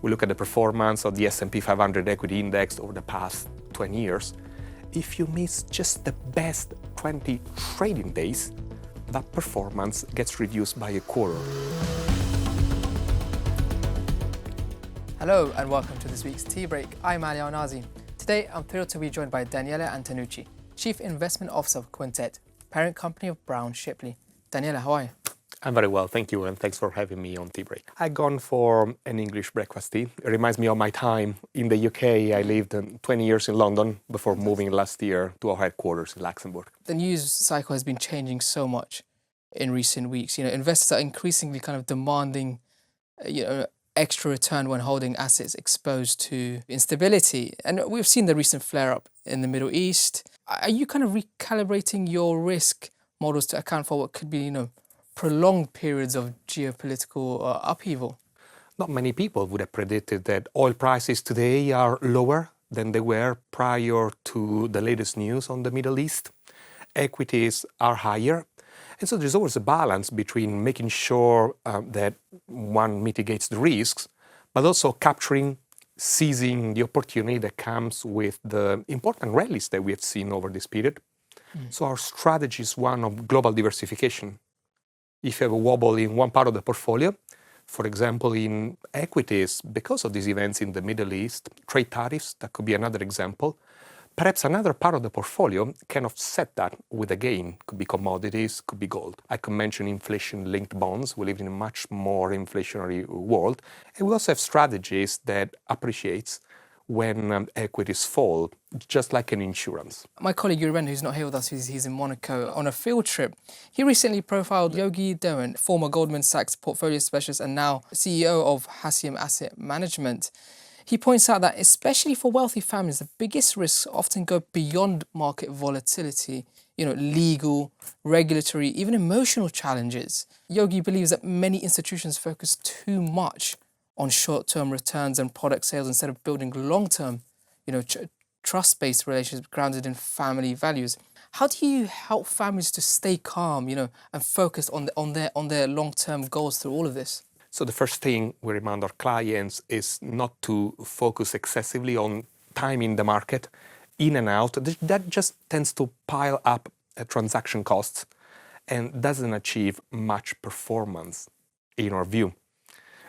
We look at the performance of the S&P 500 equity index over the past 20 years. If you miss just the best 20 trading days, that performance gets reduced by a quarter. Hello and welcome to this week's Tea Break. I'm Ali Al-Enazi. Today I'm thrilled to be joined by Daniele Antonucci, Chief Investment Officer of Quintet, parent company of Brown Shipley. Daniele, how are you? I'm very well, thank you, and thanks for having me on Tea Break. I've gone for an English breakfast tea. It reminds me of my time in the UK. I lived 20 years in London before moving last year to our headquarters in Luxembourg. The news cycle has been changing so much in recent weeks. Investors are increasingly kind of demanding, extra return when holding assets exposed to instability. And we've seen the recent flare-up in the Middle East. Are you kind of recalibrating your risk models to account for what could be, prolonged periods of geopolitical upheaval? Not many people would have predicted that oil prices today are lower than they were prior to the latest news on the Middle East. Equities are higher. And so there's always a balance between making sure that one mitigates the risks, but also seizing the opportunity that comes with the important rallies that we have seen over this period. So our strategy is one of global diversification. If you have a wobble in one part of the portfolio, for example, in equities, because of these events in the Middle East, trade tariffs, that could be another example, perhaps another part of the portfolio can offset that with a gain. Could be commodities, could be gold. I could mention inflation-linked bonds. We live in a much more inflationary world. And we also have strategies that appreciates when equities fall, just like an insurance. My colleague Yuri, who's not here with us, he's in Monaco on a field trip. He recently profiled Yogi Dewan, former Goldman Sachs portfolio specialist and now CEO of Hassiem Asset Management. He points out that especially for wealthy families, the biggest risks often go beyond market volatility, legal, regulatory, even emotional challenges. Yogi believes that many institutions focus too much on short-term returns and product sales instead of building long-term, trust-based relationships grounded in family values. How do you help families to stay calm, and focused on their long-term goals through all of this? So the first thing we remind our clients is not to focus excessively on timing the market in and out. That just tends to pile up transaction costs and doesn't achieve much performance in our view.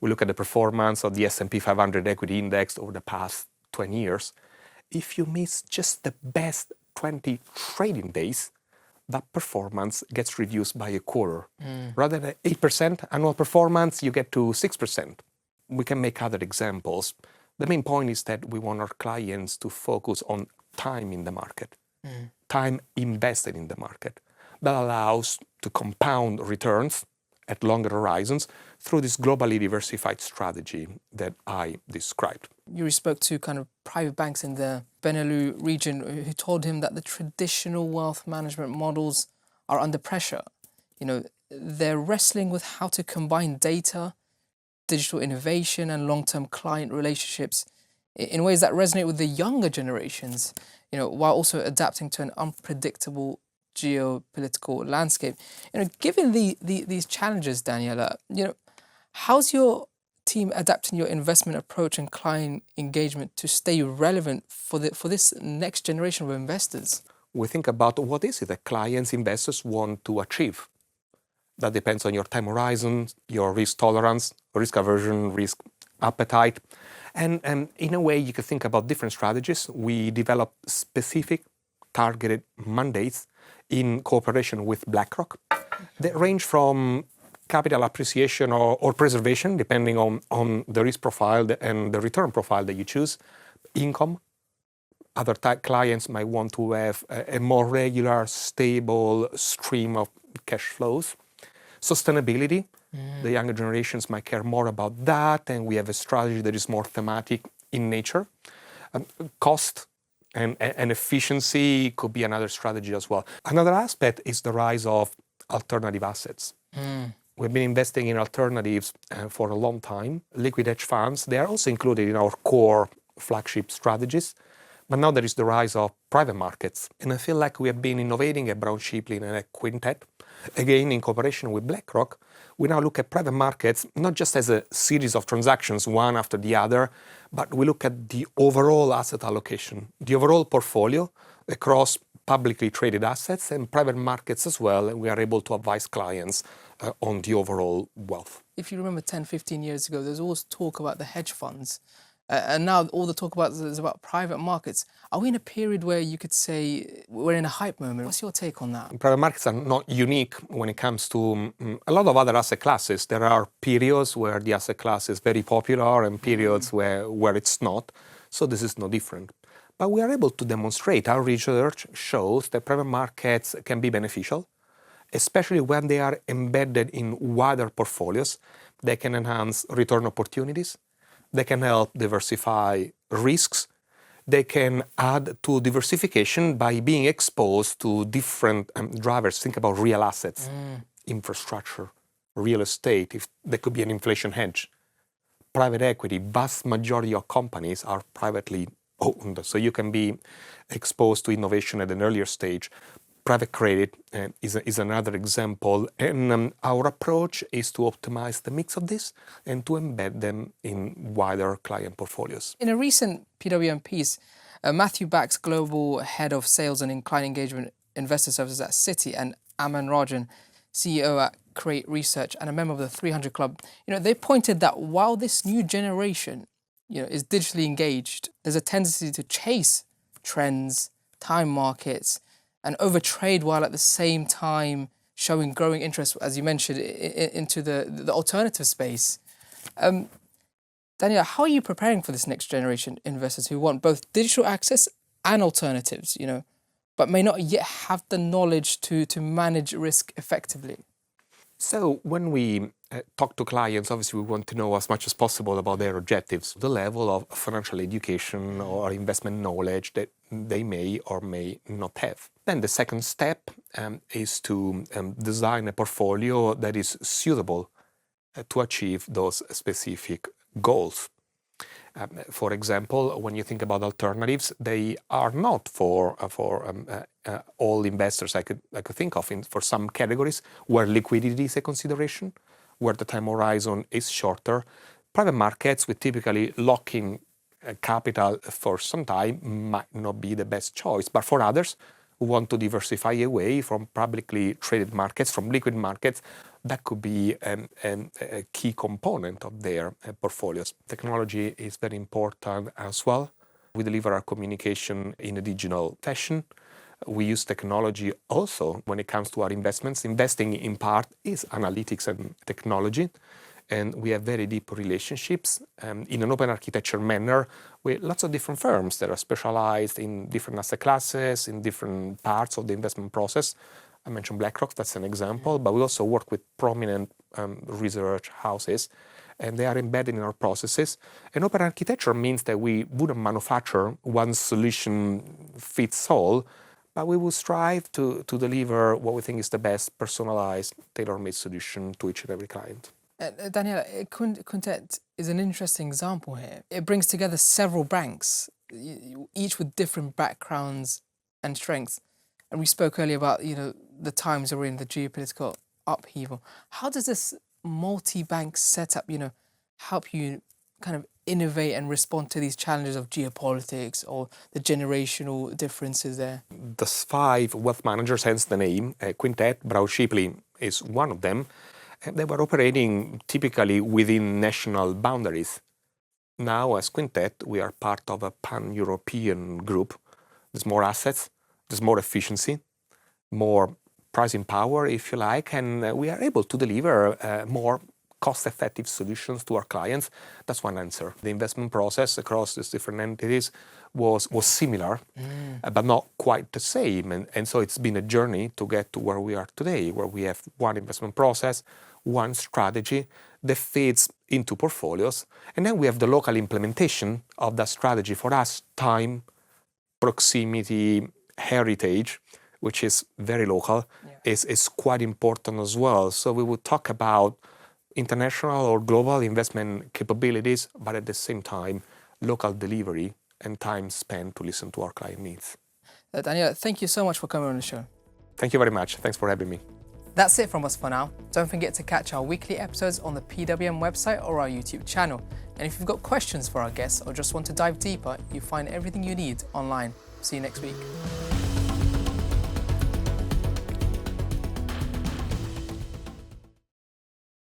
We look at the performance of the S&P 500 equity index over the past 20 years. If you miss just the best 20 trading days, that performance gets reduced by a quarter. Rather than 8% annual performance, you get to 6%. We can make other examples. The main point is that we want our clients to focus on time in the market, time invested in the market. That allows to compound returns at longer horizons through this globally diversified strategy that I described. You spoke to kind of private banks in the Benelux region who told him that the traditional wealth management models are under pressure. They're wrestling with how to combine data, digital innovation, and long-term client relationships in ways that resonate with the younger generations, while also adapting to an unpredictable geopolitical landscape. Given these challenges, Daniela, how's your team adapting your investment approach and client engagement to stay relevant for this next generation of investors? We think about what is it that clients, investors want to achieve. That depends on your time horizon, your risk tolerance, risk aversion, risk appetite. And in a way, you can think about different strategies. We develop specific targeted mandates in cooperation with BlackRock that range from capital appreciation or preservation, depending on the risk profile and the return profile that you choose, income. Other clients might want to have a more regular, stable stream of cash flows. Sustainability, the younger generations might care more about that, and we have a strategy that is more thematic in nature. Cost and efficiency could be another strategy as well. Another aspect is the rise of alternative assets. We've been investing in alternatives for a long time. Liquid hedge funds, they are also included in our core flagship strategies. But now there is the rise of private markets. And I feel like we have been innovating at Brown Shipley and at Quintet, again in cooperation with BlackRock, We now look at private markets not just as a series of transactions, one after the other, but we look at the overall asset allocation, the overall portfolio across publicly traded assets and private markets as well, and we are able to advise clients on the overall wealth. If you remember 10, 15 years ago, there's always talk about the hedge funds, and now all the talk about is about private markets. Are we in a period where you could say we're in a hype moment? What's your take on that? Private markets are not unique when it comes to a lot of other asset classes. There are periods where the asset class is very popular and periods where it's not. So this is no different. But we are able to demonstrate, our research shows that private markets can be beneficial, especially when they are embedded in wider portfolios. They can enhance return opportunities. They can help diversify risks. They can add to diversification by being exposed to different drivers. Think about real assets, infrastructure, real estate. If there could be an inflation hedge. Private equity, vast majority of companies are privately owned, so you can be exposed to innovation at an earlier stage. Private credit is another example, and our approach is to optimize the mix of this and to embed them in wider client portfolios. In a recent PWM piece, Matthew Bax, Global Head of Sales and Client Engagement Investor Services at Citi, and Aman Rajan, CEO at Create Research and a member of the 300 Club, they pointed that while this new generation, is digitally engaged, there's a tendency to chase trends, time markets, and overtrade while at the same time showing growing interest, as you mentioned, into the alternative space. Daniele, how are you preparing for this next generation investors who want both digital access and alternatives, but may not yet have the knowledge to manage risk effectively? So when we talk to clients, obviously we want to know as much as possible about their objectives, the level of financial education or investment knowledge that they may or may not have. Then the second step is to design a portfolio that is suitable to achieve those specific goals. For example, when you think about alternatives, they are not for all investors I could think of. For some categories where liquidity is a consideration, where the time horizon is shorter, private markets with typically locking capital for some time might not be the best choice. But for others who want to diversify away from publicly traded markets, from liquid markets, that could be a key component of their portfolios. Technology is very important as well. We deliver our communication in a digital fashion. We use technology also when it comes to our investments. Investing in part is analytics and technology. And we have very deep relationships in an open architecture manner with lots of different firms that are specialized in different asset classes, in different parts of the investment process. I mentioned BlackRock, that's an example, but we also work with prominent research houses, and they are embedded in our processes. And open architecture means that we wouldn't manufacture one solution fits all, but we will strive to deliver what we think is the best personalized, tailor-made solution to each and every client. Daniele, Quintet is an interesting example here. It brings together several banks, each with different backgrounds and strengths. And we spoke earlier about, the times we're in, the geopolitical upheaval. How does this multi-bank setup, help you kind of innovate and respond to these challenges of geopolitics or the generational differences there? The 5 wealth managers, hence the name, Quintet, Brown Shipley is one of them. They were operating typically within national boundaries. Now, as Quintet, we are part of a pan-European group. There's more assets, there's more efficiency, more pricing power, if you like, and we are able to deliver more cost-effective solutions to our clients. That's one answer. The investment process across these different entities was similar, but not quite the same. And so it's been a journey to get to where we are today, where we have one investment process, one strategy that fits into portfolios. And then we have the local implementation of that strategy. For us, time, proximity, heritage, which is very local, is quite important as well. So we would talk about international or global investment capabilities, but at the same time, local delivery and time spent to listen to our client needs. Daniele, thank you so much for coming on the show. Thank you very much. Thanks for having me. That's it from us for now. Don't forget to catch our weekly episodes on the PWM website or our YouTube channel. And if you've got questions for our guests or just want to dive deeper, you find everything you need online. See you next week.